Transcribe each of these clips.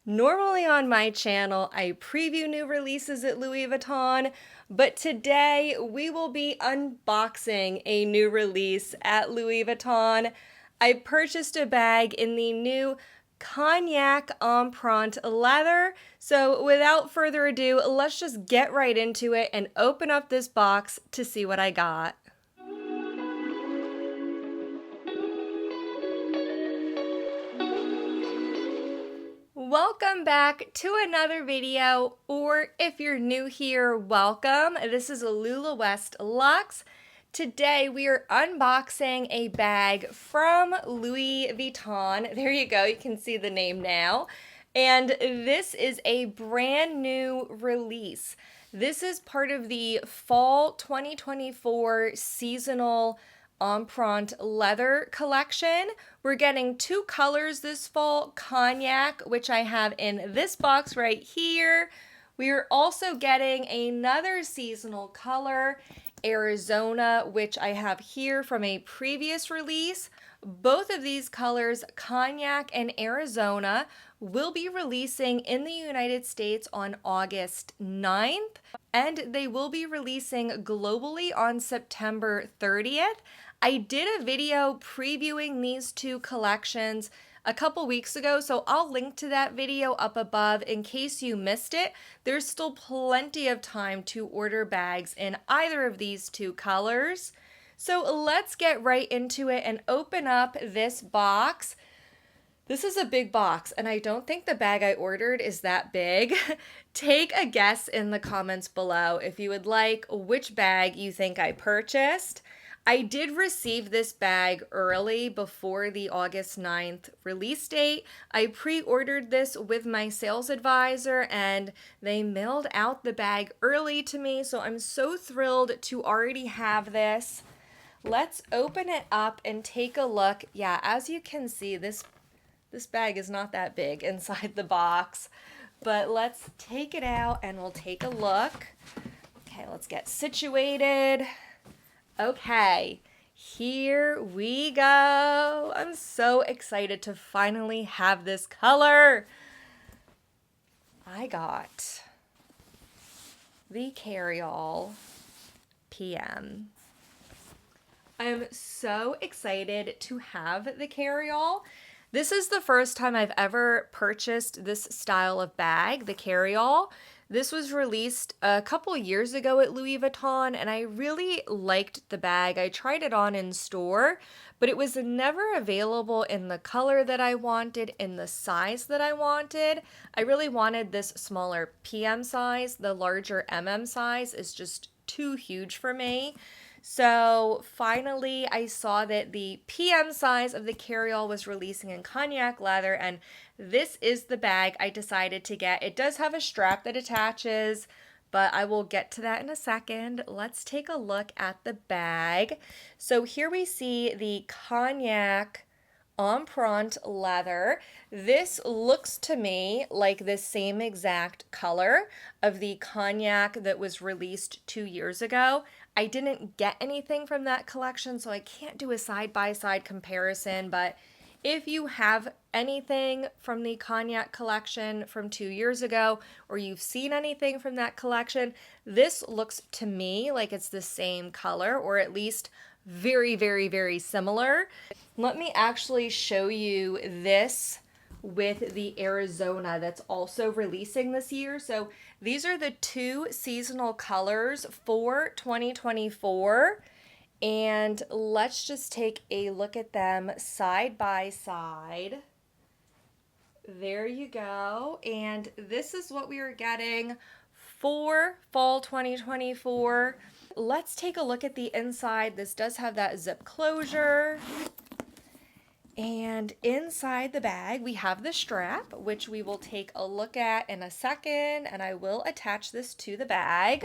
Normally on my channel, I preview new releases at Louis Vuitton, but today we will be unboxing a new release at Louis Vuitton. I purchased a bag in the new Cognac Empreinte leather. So without further ado, let's just get right into it and open up this box to see what I got. Welcome back to another video, or if you're new here, welcome. This is Lula West Luxe. Today we are unboxing a bag from Louis Vuitton. There you go, you can see the name now. And this is a brand new release. This is part of the fall 2024 seasonal Empreinte leather collection. We're getting two colors this fall, Cognac, which I have in this box right here. We are also getting another seasonal color, Arizona, which I have here from a previous release. Both of these colors, Cognac and Arizona, will be releasing in the United States on August 9th, and they will be releasing globally on September 30th. I did a video previewing these two collections a couple weeks ago, so I'll link to that video up above in case you missed it. There's still plenty of time to order bags in either of these two colors. So let's get right into it and open up this box. This is a big box, and I don't think the bag I ordered is that big. Take a guess in the comments below if you would like which bag you think I purchased. I did receive this bag early before the August 9th release date. I pre-ordered this with my sales advisor and they mailed out the bag early to me, so I'm so thrilled to already have this. Let's open it up and take a look. Yeah, as you can see, this bag is not that big inside the box, but let's take it out and we'll take a look. Okay, let's get situated. Okay, here we go. I'm so excited to finally have this color. I got the Carryall PM. I'm so excited to have the Carryall. This is the first time I've ever purchased this style of bag, the Carryall. This was released a couple years ago at Louis Vuitton, and I really liked the bag. I tried it on in store, but it was never available in the color that I wanted, in the size that I wanted. I really wanted this smaller PM size. The larger MM size is just too huge for me. So finally, I saw that the PM size of the Carryall was releasing in Cognac leather, and this is the bag I decided to get. It does have a strap that attaches, but I will get to that in a second. Let's take a look at the bag. So here we see the Cognac Empreinte leather. This looks to me like the same exact color of the Cognac that was released 2 years ago. I didn't get anything from that collection, so I can't do a side-by-side comparison, but if you have anything from the Cognac collection from 2 years ago, or you've seen anything from that collection, this looks to me like it's the same color, or at least very, very, very similar. Let me actually show you this with the Arizona that's also releasing this year. So these are the two seasonal colors for 2024. And let's just take a look at them side by side. There you go. And this is what we are getting for fall 2024. Let's take a look at the inside. This does have that zip closure. And inside the bag, we have the strap, which we will take a look at in a second, and I will attach this to the bag.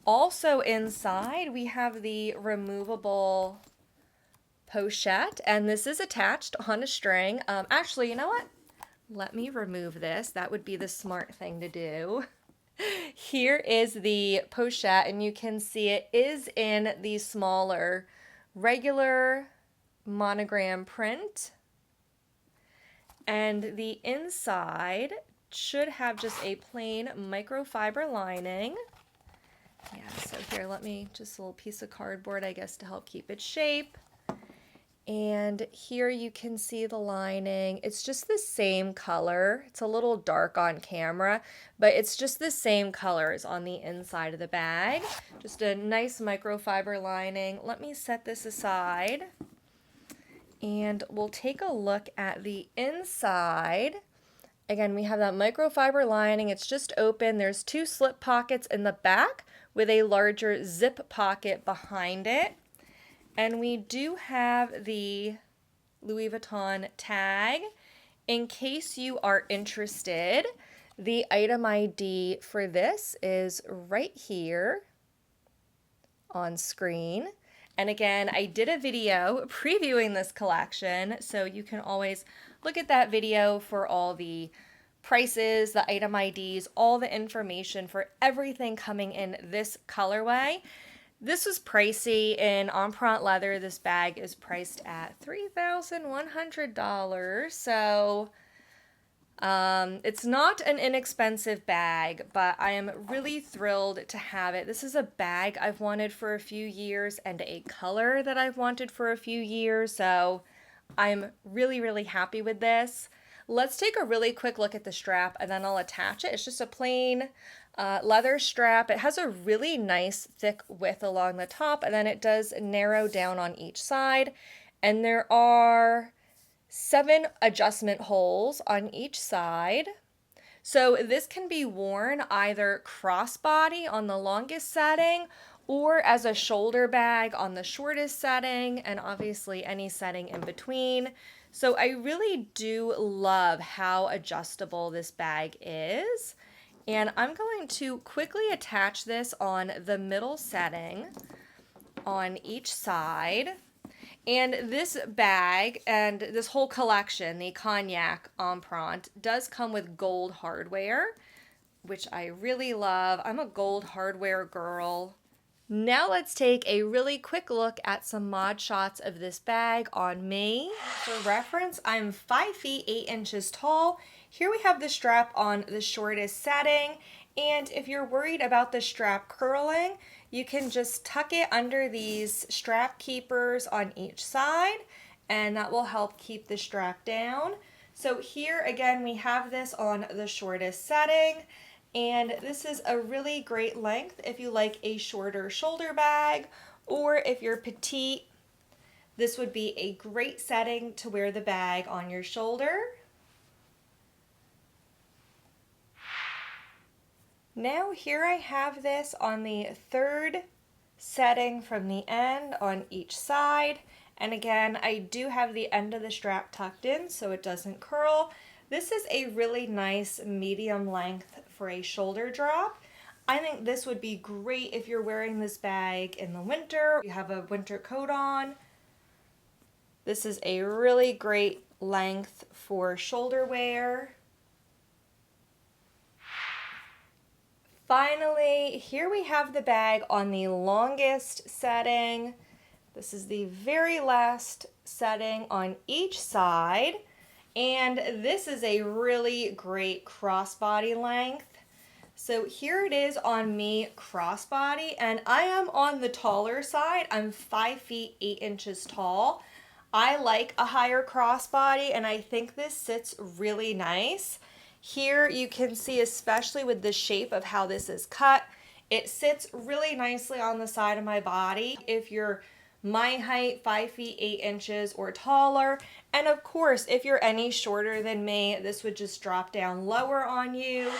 Also inside, we have the removable pochette, and this is attached on a string. Actually, you know what? Let me remove this. That would be the smart thing to do. Here is the pochette, and you can see it is in the smaller regular monogram print. And the inside should have just a plain microfiber lining. Yeah, so here, let me, just a little piece of cardboard, I guess, to help keep its shape. And here you can see the lining. It's just the same color. It's a little dark on camera, but it's just the same colors on the inside of the bag. Just a nice microfiber lining. Let me set this aside. And we'll take a look at the inside. Again, we have that microfiber lining. It's just open. There's 2 slip pockets in the back with a larger zip pocket behind it. And we do have the Louis Vuitton tag. In case you are interested, the item ID for this is right here on screen. And again, I did a video previewing this collection, so you can always look at that video for all the prices, the item IDs, all the information for everything coming in this colorway. This was pricey. In Empreinte leather, this bag is priced at $3,100, so it's not an inexpensive bag, but I am really thrilled to have it. This is a bag I've wanted for a few years and a color that I've wanted for a few years, so I'm really, really happy with this. Let's take a really quick look at the strap and then I'll attach it. It's just a plain leather strap. It has a really nice thick width along the top, and then it does narrow down on each side, and there are 7 adjustment holes on each side. So this can be worn either crossbody on the longest setting or as a shoulder bag on the shortest setting, and obviously any setting in between. So I really do love how adjustable this bag is. And I'm going to quickly attach this on the middle setting on each side. And this bag and this whole collection, the Cognac Empreinte, does come with gold hardware, which I really love. I'm a gold hardware girl. Now let's take a really quick look at some mod shots of this bag on me. For reference, I'm 5 feet 8 inches tall. Here we have the strap on the shortest setting, and if you're worried about the strap curling, you can just tuck it under these strap keepers on each side, and that will help keep the strap down. So here again, we have this on the shortest setting, and this is a really great length if you like a shorter shoulder bag, or if you're petite, this would be a great setting to wear the bag on your shoulder. Now here I have this on the 3rd setting from the end on each side, and again I do have the end of the strap tucked in so it doesn't curl. This is a really nice medium length for a shoulder drop. I think this would be great if you're wearing this bag in the winter, you have a winter coat on. This is a really great length for shoulder wear. Finally, here we have the bag on the longest setting. This is the very last setting on each side, and this is a really great crossbody length. So here it is on me crossbody, and I am on the taller side. I'm 5 feet 8 inches tall. I like a higher crossbody, and I think this sits really nice. Here you can see, especially with the shape of how this is cut, it sits really nicely on the side of my body. If you're my height, 5 feet 8 inches or taller, and of course, if you're any shorter than me, this would just drop down lower on you.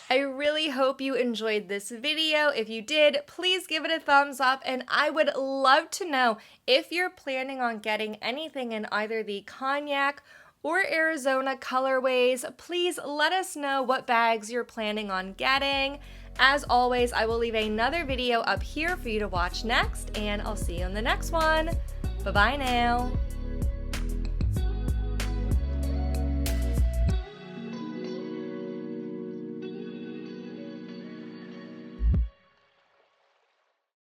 I really hope you enjoyed this video. If you did, please give it a thumbs up, and I would love to know if you're planning on getting anything in either the Cognac or Arizona colorways. Please let us know what bags you're planning on getting. As always, I will leave another video up here for you to watch next, and I'll see you in the next one. Bye-bye now.